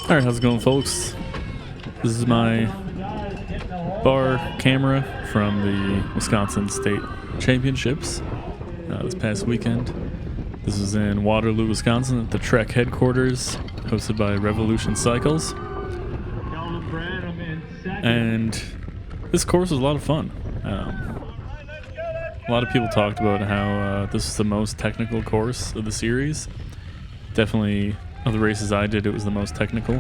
Alright, how's it going, folks? This is my bar camera from the Wisconsin State Championships this past weekend. This is in Waterloo, Wisconsin at the Trek headquarters, hosted by Revolution Cycles. And this course was a lot of fun. A lot of people talked about how this is the most technical course of the series. Definitely, of the races I did, it was the most technical.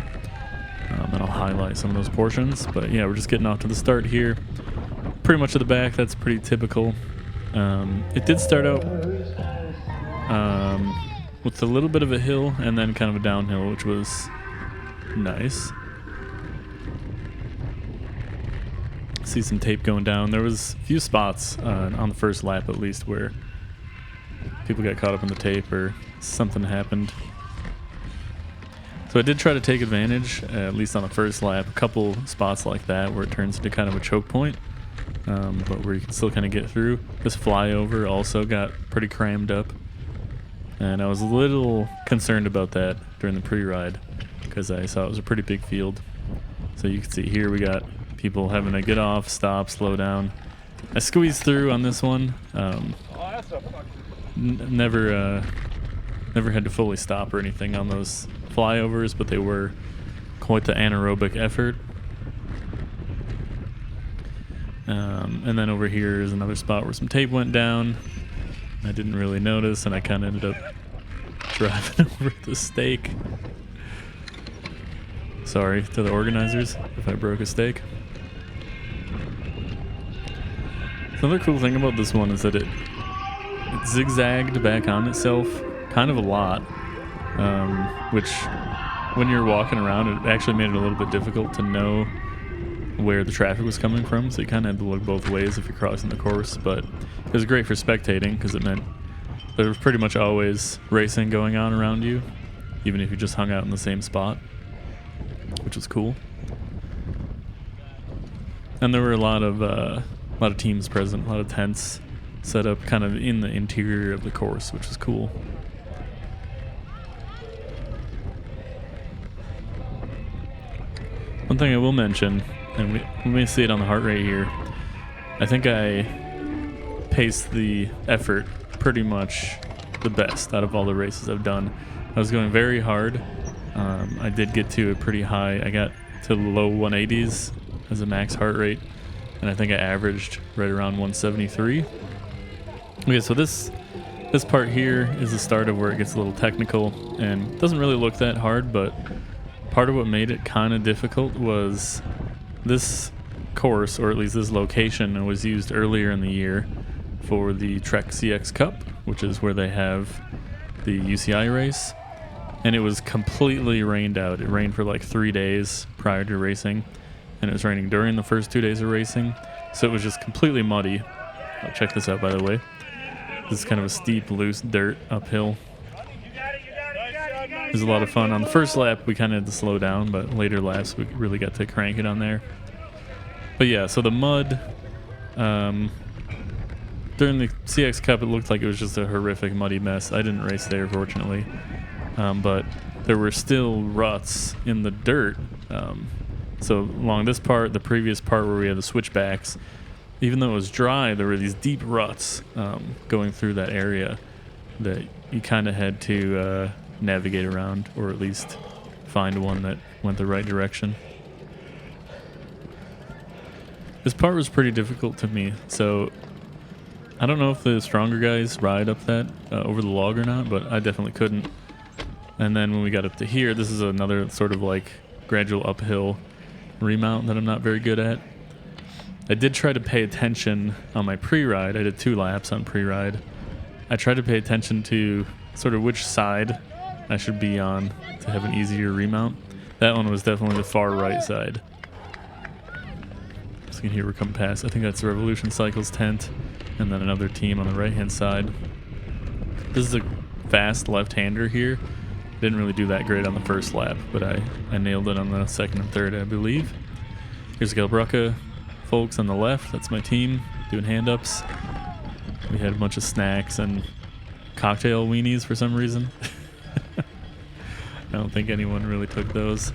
And I'll highlight some of those portions. But yeah, we're just getting off to the start here. Pretty much at the back, that's pretty typical. It did start out with a little bit of a hill and then kind of a downhill, which was nice. See some tape going down. There was a few spots on the first lap at least where people got caught up in the tape or something happened. So I did try to take advantage, at least on the first lap, a couple spots like that where it turns into kind of a choke point, but where you can still kind of get through. This flyover also got pretty crammed up, and I was a little concerned about that during the pre-ride because I saw it was a pretty big field. So you can see here we got people having to get off, stop, slow down. I squeezed through on this one. Never had to fully stop or anything on those flyovers, but they were quite the anaerobic effort. And then over here is another spot where some tape went down. I didn't really notice, and I kind of ended up driving over the stake. Sorry to the organizers if I broke a stake. Another cool thing about this one is that it zigzagged back on itself kind of a lot, which when you're walking around, it actually made it a little bit difficult to know where the traffic was coming from, so you kind of had to look both ways if you're crossing the course. But it was great for spectating because it meant there was pretty much always racing going on around you, even if you just hung out in the same spot, which was cool. And there were a lot of teams present, a lot of tents set up kind of in the interior of the course, which is cool. One thing I will mention, and we may see it on the heart rate here, I think I paced the effort pretty much the best out of all the races I've done. I was going very hard. I did get to a pretty high, I got to the low 180s as a max heart rate, and I think I averaged right around 173. Okay, so this part here is the start of where it gets a little technical and doesn't really look that hard, but part of what made it kind of difficult was this course, or at least this location, was used earlier in the year for the Trek CX Cup, which is where they have the UCI race, and it was completely rained out. It rained for like 3 days prior to racing, and it was raining during the first 2 days of racing, so it was just completely muddy. Check this out, by the way. This is kind of a steep, loose dirt uphill. It was a lot of fun. On the first lap, we kind of had to slow down, but later laps, we really got to crank it on there. But yeah, so the mud, during the CX Cup, it looked like it was just a horrific muddy mess. I didn't race there, fortunately. But there were still ruts in the dirt. So along this part, the previous part where we had the switchbacks, even though it was dry, there were these deep ruts going through that area that you kind of had to navigate around, or at least find one that went the right direction. This part was pretty difficult to me, so I don't know if the stronger guys ride up that over the log or not, but I definitely couldn't. And then when we got up to here, this is another sort of like gradual uphill remount that I'm not very good at. I did try to pay attention on my pre-ride. I did 2 laps on pre-ride. I tried to pay attention to sort of which side I should be on to have an easier remount. That one was definitely the far right side. So you can hear we're coming past. I think that's the Revolution Cycles tent, and then another team on the right-hand side. This is a fast left-hander here. Didn't really do that great on the first lap, but I nailed it on the second and third, I believe. Here's Galbrucka folks on the left. That's my team doing hand-ups. We had a bunch of snacks and cocktail weenies for some reason. I don't think anyone really took those.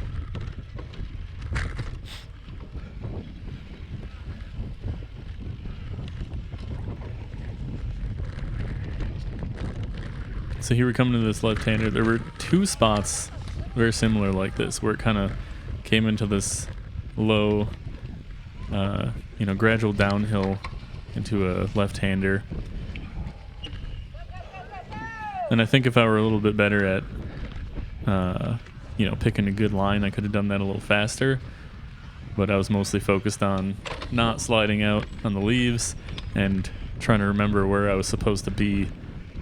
So here we come to this left-hander. There were two spots very similar like this, where it kind of came into this low, you know, gradual downhill into a left-hander. And I think if I were a little bit better at, you know, picking a good line, I could have done that a little faster. But I was mostly focused on not sliding out on the leaves and trying to remember where I was supposed to be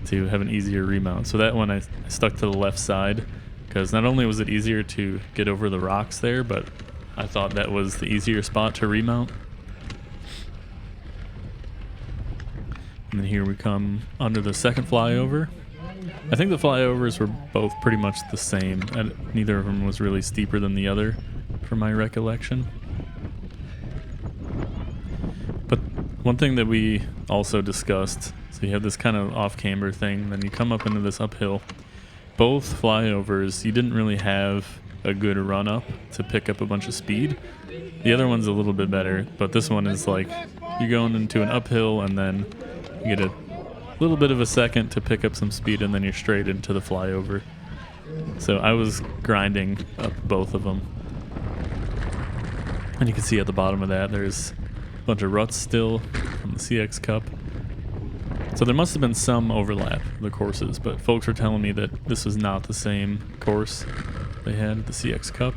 to have an easier remount. So that one I stuck to the left side, because not only was it easier to get over the rocks there, but I thought that was the easier spot to remount. And then here we come under the second flyover. I think the flyovers were both pretty much the same, and neither of them was really steeper than the other from my recollection. But one thing that we also discussed, so you have this kind of off-camber thing, then you come up into this uphill. Both flyovers, you didn't really have a good run-up to pick up a bunch of speed. The other one's a little bit better, but this one is like, you're going into an uphill and then you get a little bit of a second to pick up some speed, and then you're straight into the flyover. So I was grinding up both of them. And you can see at the bottom of that, there's a bunch of ruts still from the CX Cup. So there must have been some overlap of the courses, but folks were telling me that this was not the same course they had at the CX Cup.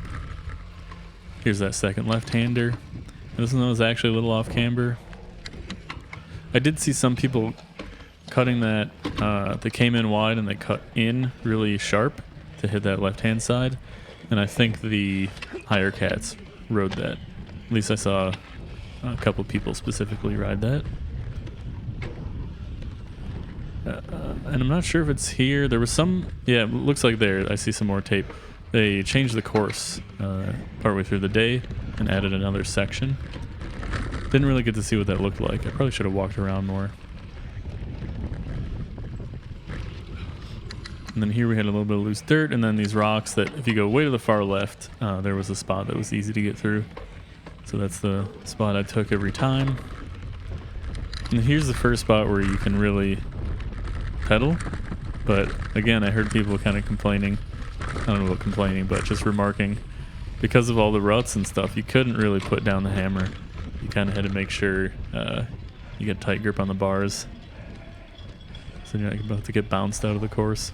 Here's that second left-hander. This one was actually a little off camber. I did see some people cutting that, they came in wide and they cut in really sharp to hit that left-hand side. And I think the higher cats rode that. At least I saw a couple people specifically ride that. And I'm not sure if it's here. There was some, yeah, it looks like there. I see some more tape. They changed the course partway through the day and added another section. Didn't really get to see what that looked like. I probably should have walked around more. And then here we had a little bit of loose dirt, and then these rocks that if you go way to the far left, there was a spot that was easy to get through. So that's the spot I took every time. And here's the first spot where you can really pedal. But again, I heard people kind of complaining. I don't know about complaining, but just remarking. Because of all the ruts and stuff, you couldn't really put down the hammer. You kind of had to make sure you get a tight grip on the bars, so you're not about to get bounced out of the course.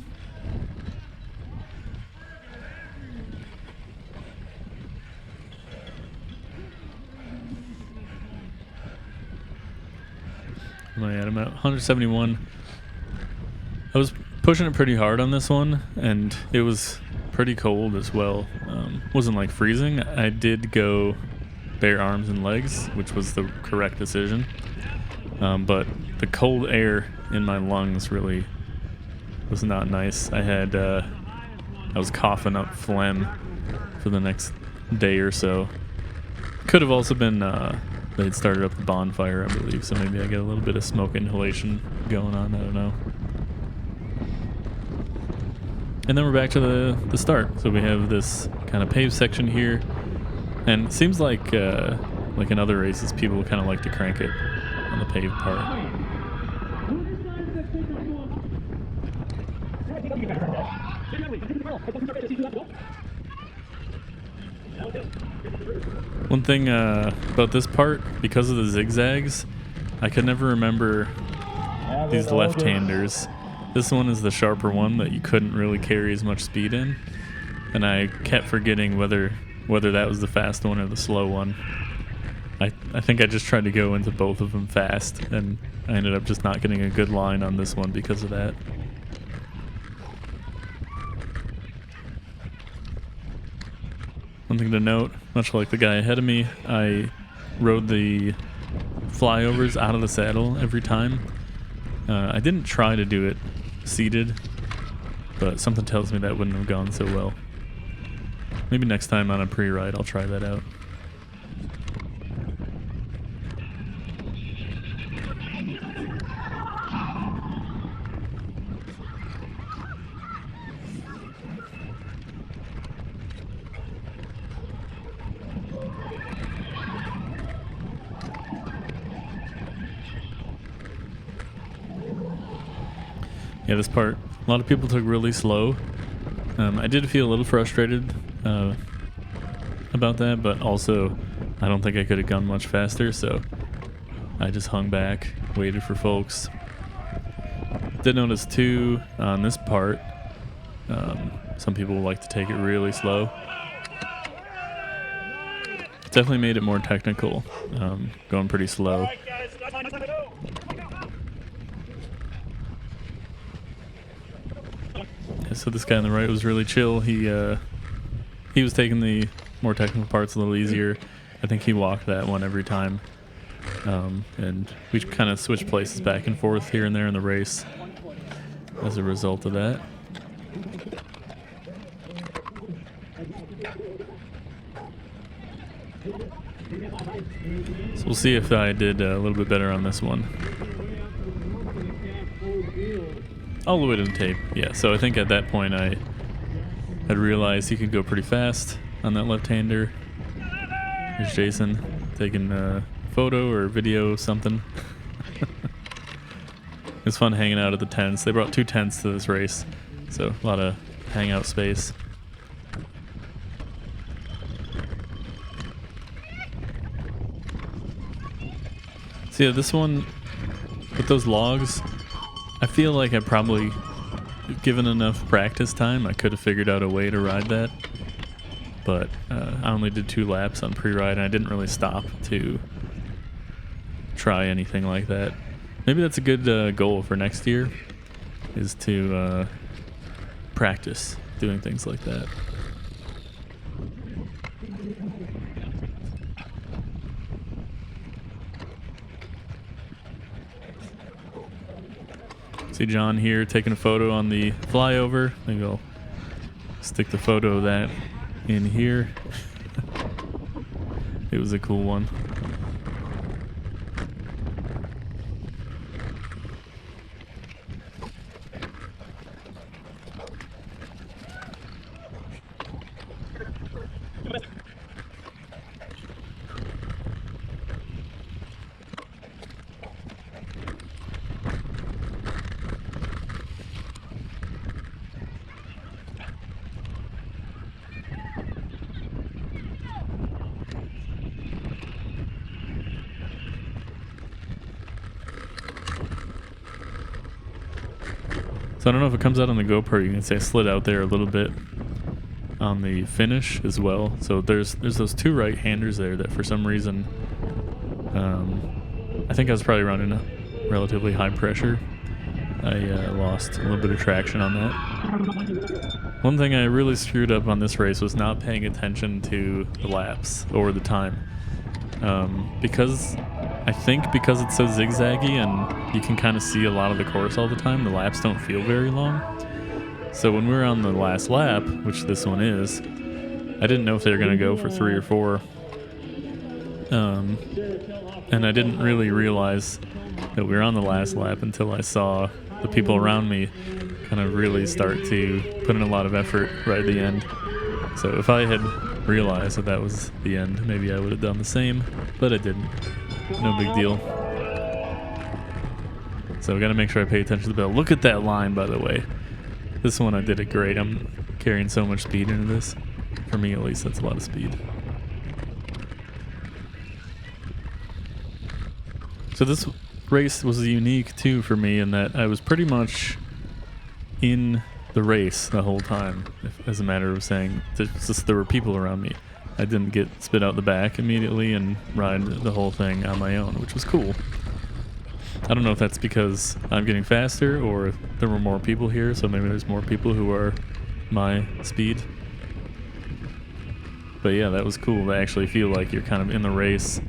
Am I at? I'm at 171. I was pushing it pretty hard on this one, and it was pretty cold as well. Wasn't like freezing. I did go bare arms and legs, which was the correct decision. But the cold air in my lungs really was not nice. I was coughing up phlegm for the next day or so. Could have also been they'd started up the bonfire, I believe, so maybe I get a little bit of smoke inhalation going on. I don't know. And then we're back to the start. So we have this kind of paved section here, and it seems like in other races, people kind of like to crank it on the paved part. One thing about this part, because of the zigzags, I could never remember these left-handers. This one is the sharper one that you couldn't really carry as much speed in, and I kept forgetting whether that was the fast one or the slow one. I think I just tried to go into both of them fast, and I ended up just not getting a good line on this one because of that. One thing to note, much like the guy ahead of me, I rode the flyovers out of the saddle every time. I didn't try to do it seated, but something tells me that wouldn't have gone so well. Maybe next time on a pre-ride I'll try that out. Yeah, this part, a lot of people took really slow. I did feel a little frustrated about that, but also I don't think I could have gone much faster, so I just hung back, waited for folks. Did notice too on this part, some people like to take it really slow. Definitely made it more technical, going pretty slow. Yeah, so this guy on the right was really chill. He was taking the more technical parts a little easier. I think he walked that one every time. And we kind of switched places back and forth here and there in the race as a result of that. So we'll see if I did a little bit better on this one. All the way to the tape. Yeah, so I think at that point I had realized he could go pretty fast on that left-hander. Here's Jason taking a photo or video, something. It's fun hanging out at the tents. They brought 2 tents to this race, so a lot of hangout space. So yeah, this one, with those logs, I feel like I probably, given enough practice time, I could have figured out a way to ride that. But I only did 2 laps on pre-ride, and I didn't really stop to try anything like that. Maybe that's a good goal for next year, is to practice doing things like that. See John here taking a photo on the flyover. Maybe I'll stick the photo of that in here. It was a cool one. So I don't know if it comes out on the GoPro. You can say I slid out there a little bit on the finish as well. So there's those 2 right-handers there that for some reason, I think I was probably running a relatively high pressure. I lost a little bit of traction on that. One thing I really screwed up on this race was not paying attention to the laps or the time. Because it's so zigzaggy and you can kind of see a lot of the course all the time, the laps don't feel very long. So when we were on the last lap, which this one is, I didn't know if they were going to go for 3 or 4. And I didn't really realize that we were on the last lap until I saw the people around me kind of really start to put in a lot of effort right at the end. So if I had realized that was the end, maybe I would have done the same, but I didn't. No big deal. So I gotta make sure I pay attention to the bell. Look at that line, by the way. This one I did it great. I'm carrying so much speed into this. For me, at least, that's a lot of speed. So this race was unique, too, for me in that I was pretty much in the race the whole time, as a matter of saying. Just there were people around me. I didn't get spit out the back immediately and ride the whole thing on my own, which was cool. I don't know if that's because I'm getting faster or there were more people here, so maybe there's more people who are my speed. But yeah, that was cool to actually feel like you're kind of in the race.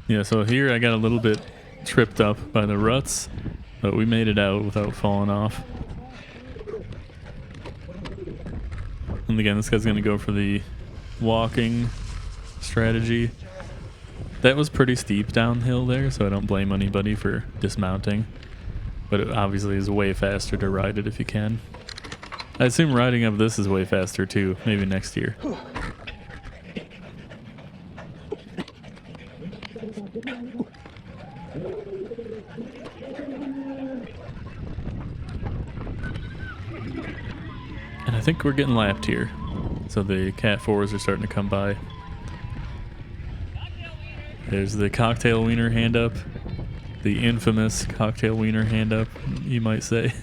Yeah, so here I got a little bit tripped up by the ruts, but we made it out without falling off. And again, this guy's going to go for the walking strategy. That was pretty steep downhill there, so I don't blame anybody for dismounting. But it obviously is way faster to ride it if you can. I assume riding up this is way faster too, maybe next year. And I think we're getting lapped here. So the Cat 4s are starting to come by. There's the cocktail wiener hand up. The infamous cocktail wiener hand up, you might say.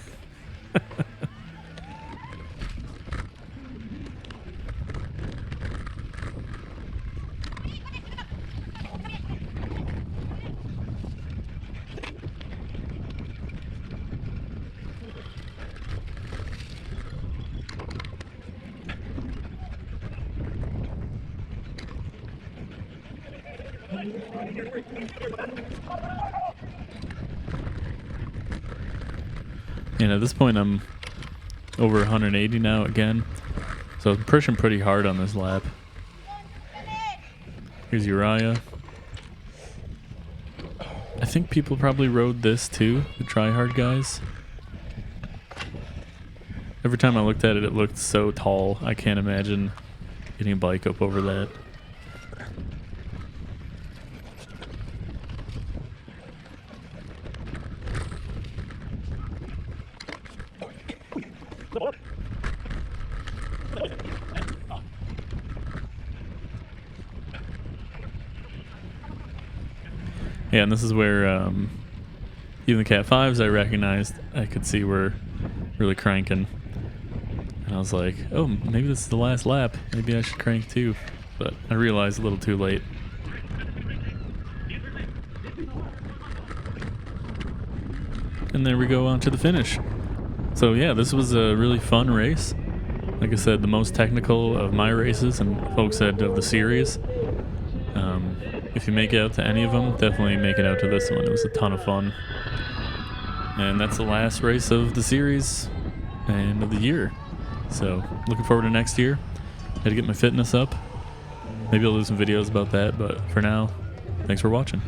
And at this point I'm over 180 now again, so I'm pushing pretty hard on this lap. Here's Uriah. I think people probably rode this too, the Try Hard guys. Every time I looked at it, it looked so tall. I can't imagine getting a bike up over that. Yeah, and this is where even the Cat 5s I recognized, I could see were really cranking. And I was like, oh, maybe this is the last lap. Maybe I should crank too. But I realized a little too late. And there we go on to the finish. So yeah, this was a really fun race. Like I said, the most technical of my races, and folks said of the series. If you make it out to any of them, definitely make it out to this one. It was a ton of fun. And that's the last race of the series and of the year. So looking forward to next year. Had to get my fitness up. Maybe I'll do some videos about that, but for now, thanks for watching.